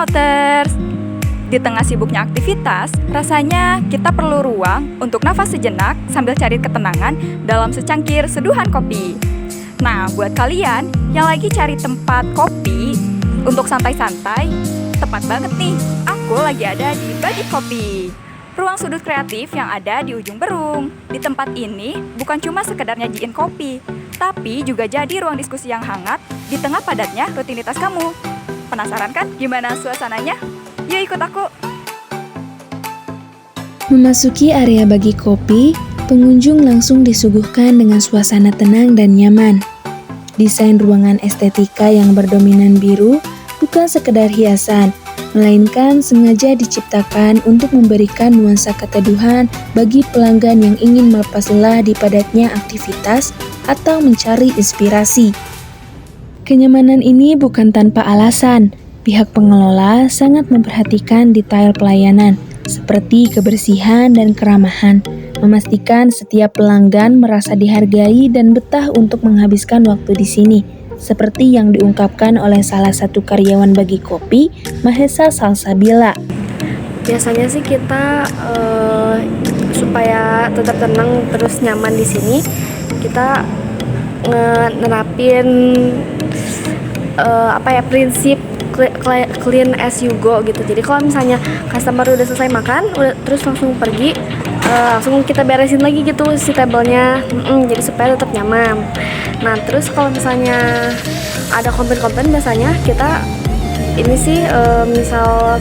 Hangouters. Di tengah sibuknya aktivitas, rasanya kita perlu ruang untuk nafas sejenak sambil cari ketenangan dalam secangkir seduhan kopi. Nah, buat kalian yang lagi cari tempat kopi untuk santai-santai, tepat banget nih, aku lagi ada di Bagi Kopi. Ruang sudut kreatif yang ada di ujung Berung. Di tempat ini bukan cuma sekedar nyajiin kopi, tapi juga jadi ruang diskusi yang hangat di tengah padatnya rutinitas kamu. Penasaran kan gimana suasananya? Yuk ikut aku. Memasuki area Bagi Kopi, pengunjung langsung disuguhkan dengan suasana tenang dan nyaman. Desain ruangan estetika yang berdominan biru bukan sekedar hiasan, melainkan sengaja diciptakan untuk memberikan nuansa keteduhan bagi pelanggan yang ingin melepas lelah di padatnya aktivitas atau mencari inspirasi. Kenyamanan ini bukan tanpa alasan. Pihak pengelola sangat memperhatikan detail pelayanan, seperti kebersihan dan keramahan, memastikan setiap pelanggan merasa dihargai dan betah untuk menghabiskan waktu di sini. Seperti yang diungkapkan oleh salah satu karyawan Bagi Kopi, Mahesa Salsabila. Biasanya sih kita supaya tetap tenang terus nyaman di sini, kita nerapin prinsip clean as you go gitu. Jadi kalau misalnya customer udah selesai makan, terus langsung pergi, langsung kita beresin lagi gitu si tablenya, jadi supaya tetap nyaman. Nah terus kalau misalnya ada komplain biasanya kita ini sih misal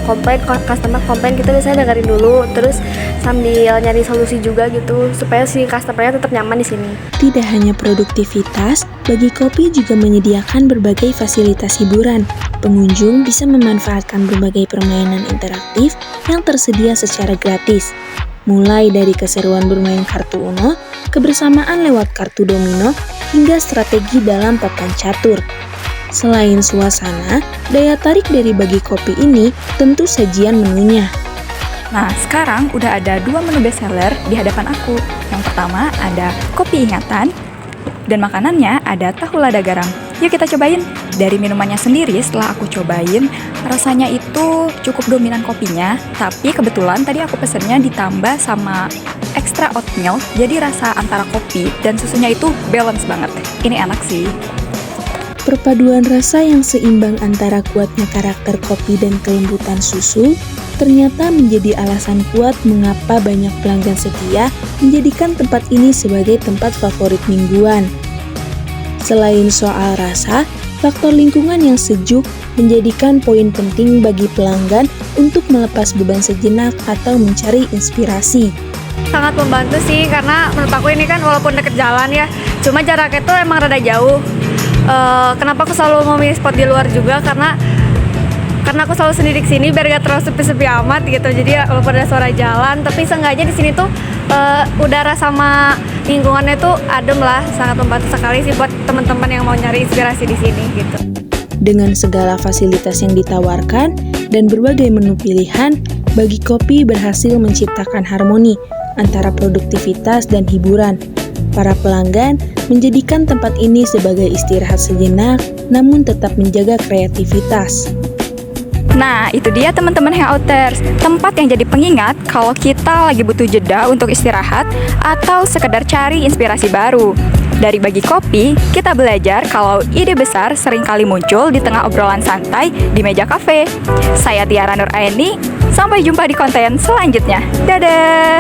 customer komplain, kita biasanya dengerin dulu, terus sambil nyari solusi juga gitu supaya si customernya tetap nyaman di sini. Tidak hanya produktivitas, Bagi Kopi juga menyediakan berbagai fasilitas hiburan. Pengunjung bisa memanfaatkan berbagai permainan interaktif yang tersedia secara gratis. Mulai dari keseruan bermain kartu Uno, kebersamaan lewat kartu domino, hingga strategi dalam papan catur. Selain suasana, daya tarik dari Bagi Kopi ini tentu sajian menunya. Nah, sekarang udah ada 2 menu bestseller di hadapan aku. Yang pertama ada kopi ingatan, dan makanannya ada tahu lada garam. Yuk kita cobain. Dari minumannya sendiri, setelah aku cobain, rasanya itu cukup dominan kopinya, tapi kebetulan tadi aku pesennya ditambah sama extra oat milk, jadi rasa antara kopi dan susunya itu balance banget. Ini enak sih. Perpaduan rasa yang seimbang antara kuatnya karakter kopi dan kelembutan susu ternyata menjadi alasan kuat mengapa banyak pelanggan setia menjadikan tempat ini sebagai tempat favorit mingguan. Selain soal rasa, faktor lingkungan yang sejuk menjadikan poin penting bagi pelanggan untuk melepas beban sejenak atau mencari inspirasi. Sangat membantu sih, karena menurut aku ini kan walaupun deket jalan ya, cuma jaraknya tuh emang rada jauh. Kenapa aku selalu memilih spot di luar juga, karena aku selalu sendiri di sini biar gak terlalu sepi-sepi amat gitu. Jadi walaupun ada suara jalan, tapi seenggaknya di sini tuh udara sama lingkungannya tuh adem lah. Sangat membantu sekali sih buat teman-teman yang mau nyari inspirasi di sini gitu. Dengan segala fasilitas yang ditawarkan dan berbagai menu pilihan, Bagi Kopi berhasil menciptakan harmoni antara produktivitas dan hiburan. Para pelanggan menjadikan tempat ini sebagai istirahat sejenak, namun tetap menjaga kreativitas. Nah, itu dia teman-teman Hangouters, tempat yang jadi pengingat kalau kita lagi butuh jeda untuk istirahat atau sekedar cari inspirasi baru. Dari Bagi Kopi, kita belajar kalau ide besar seringkali muncul di tengah obrolan santai di meja kafe. Saya Tiara Nur Aini, sampai jumpa di konten selanjutnya. Dadah!